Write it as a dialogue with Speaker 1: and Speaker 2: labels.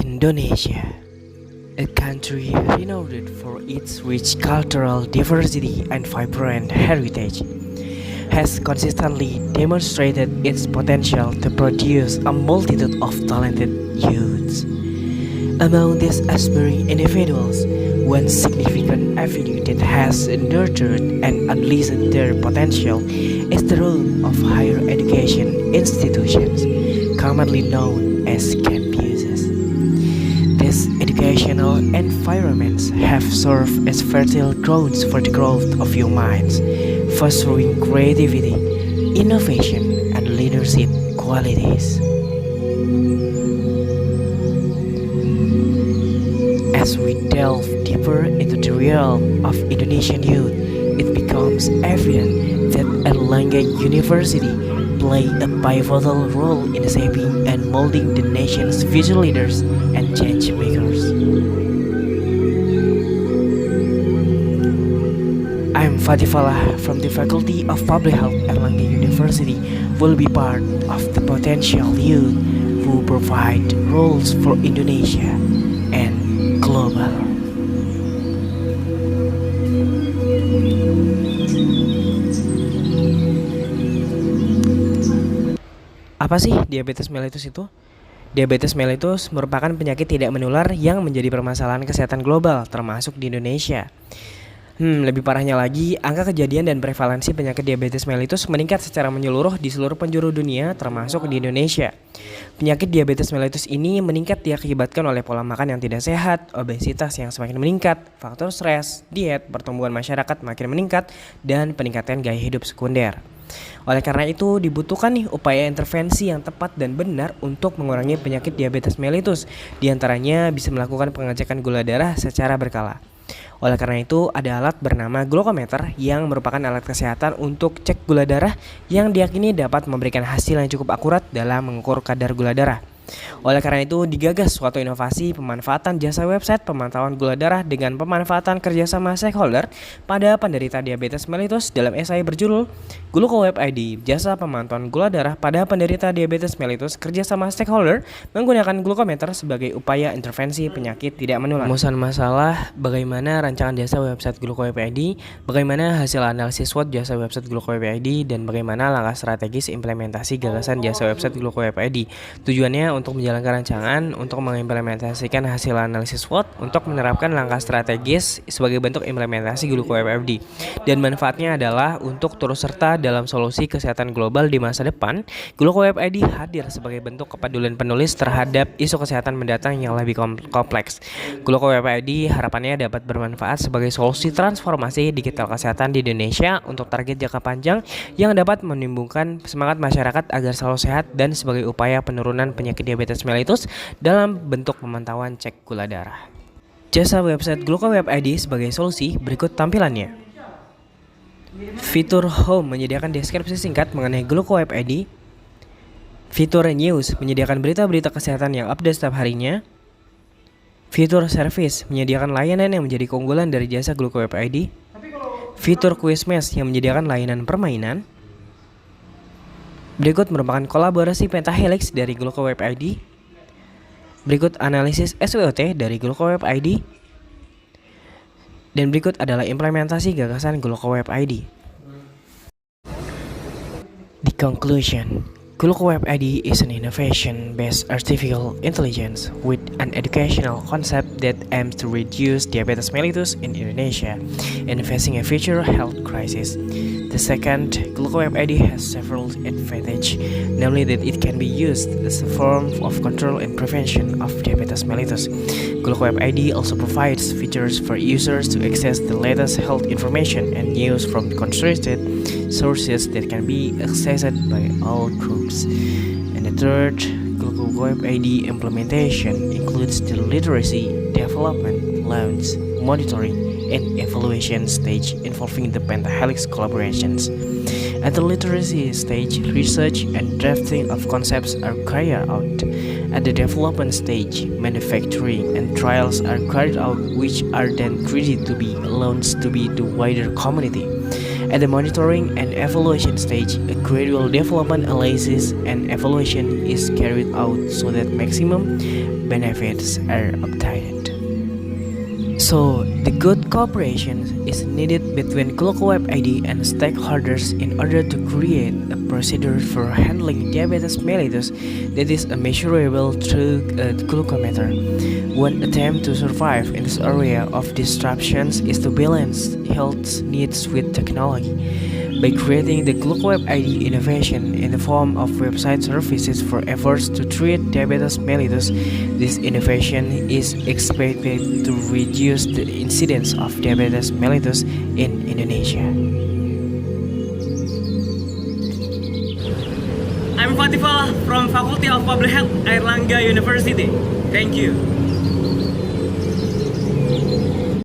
Speaker 1: Indonesia, a country renowned for its rich cultural diversity and vibrant heritage, has consistently demonstrated its potential to produce a multitude of talented youths. Among these aspiring individuals, one significant avenue that has nurtured and unleashed their potential is the role of higher education institutions, commonly known as campuses. These educational environments have served as fertile grounds for the growth of young minds, fostering creativity, innovation, and leadership qualities. As we delve deeper into the realm of Indonesian youth, it becomes evident that Airlangga University play a pivotal role in shaping and molding the nation's future leaders and change makers. I'm Fatih Falah from the Faculty of Public Health Airlangga University, will be part of the potential youth who provide roles for Indonesia and global. Apa sih diabetes mellitus itu? Diabetes mellitus merupakan penyakit tidak menular yang menjadi permasalahan kesehatan global, termasuk di Indonesia. Lebih parahnya lagi, angka kejadian dan prevalensi penyakit diabetes mellitus meningkat secara menyeluruh di seluruh penjuru dunia, termasuk di Indonesia. Penyakit diabetes mellitus ini meningkat diakibatkan oleh pola makan yang tidak sehat, obesitas yang semakin meningkat, faktor stres, diet, pertumbuhan masyarakat makin meningkat, dan peningkatan gaya hidup sekunder. Oleh karena itu, dibutuhkan upaya intervensi yang tepat dan benar untuk mengurangi penyakit diabetes mellitus. Di antaranya bisa melakukan pengecekan gula darah secara berkala. Oleh karena itu, ada alat bernama glukometer yang merupakan alat kesehatan untuk cek gula darah yang diyakini dapat memberikan hasil yang cukup akurat dalam mengukur kadar gula darah. Oleh karena itu, digagas suatu inovasi pemanfaatan jasa website pemantauan gula darah dengan pemanfaatan kerjasama stakeholder pada penderita diabetes mellitus dalam esai berjudul GlukoWeb ID, jasa pemantauan gula darah pada penderita diabetes mellitus kerjasama stakeholder menggunakan glukometer sebagai upaya intervensi penyakit tidak menular. Rumusan masalah, bagaimana rancangan jasa website GlukoWeb ID, bagaimana hasil analisis SWOT jasa website GlukoWeb ID, dan bagaimana langkah strategis implementasi gagasan jasa website GlukoWeb ID. Tujuannya untuk menjalankan rancangan untuk mengimplementasikan hasil analisis SWOT untuk menerapkan langkah strategis sebagai bentuk implementasi GlukoWeb ID, dan manfaatnya adalah untuk turut serta dalam solusi kesehatan global di masa depan. GlukoWeb ID hadir sebagai bentuk kepedulian penulis terhadap isu kesehatan mendatang yang lebih kompleks. GlukoWeb ID harapannya dapat bermanfaat sebagai solusi transformasi digital kesehatan di Indonesia untuk target jangka panjang yang dapat menimbulkan semangat masyarakat agar selalu sehat dan sebagai upaya penurunan penyakit diabetes mellitus dalam bentuk pemantauan cek gula darah. Jasa website GlukoWeb ID sebagai solusi, berikut tampilannya. Fitur Home menyediakan deskripsi singkat mengenai GlukoWeb ID. Fitur News menyediakan berita-berita kesehatan yang update setiap harinya. Fitur Service menyediakan layanan yang menjadi keunggulan dari jasa GlukoWeb ID. Fitur Quizmaze yang menyediakan layanan permainan. Berikut merupakan kolaborasi Pentahelix dari GlukoWeb ID. Berikut analisis SWOT dari GlukoWeb ID. Dan berikut adalah implementasi gagasan GlukoWeb ID. The conclusion, GlukoWeb ID is an innovation-based artificial intelligence with an educational concept that aims to reduce diabetes mellitus in Indonesia and facing a future health crisis. The second, GlukoWeb ID has several advantages, namely that it can be used as a form of control and prevention of diabetes mellitus. GlukoWeb ID also provides features for users to access the latest health information and news from concentrated sources that can be accessed by all groups. And the third, GlukoWeb ID implementation includes the literacy, development, launch, monitoring, and evaluation stage involving the Pentahelix collaborations. At the literacy stage, research and drafting of concepts are carried out. At the development stage, manufacturing and trials are carried out, which are then ready to be launched to the wider community. At the monitoring and evaluation stage, a gradual development analysis and evaluation is carried out so that maximum benefits are obtained. So, the good cooperation is needed between GlucoWeb ID and stakeholders in order to create a procedure for handling diabetes mellitus that is measurable through a glucometer. One attempt to survive in this area of disruptions is to balance health needs with technology. By creating the GlucoWeb ID innovation in the form of website services for efforts to treat diabetes mellitus, this innovation is expected to reduce the incidence of diabetes mellitus in Indonesia.
Speaker 2: I'm Fatifah from Faculty of Public Health, Airlangga University. Thank you.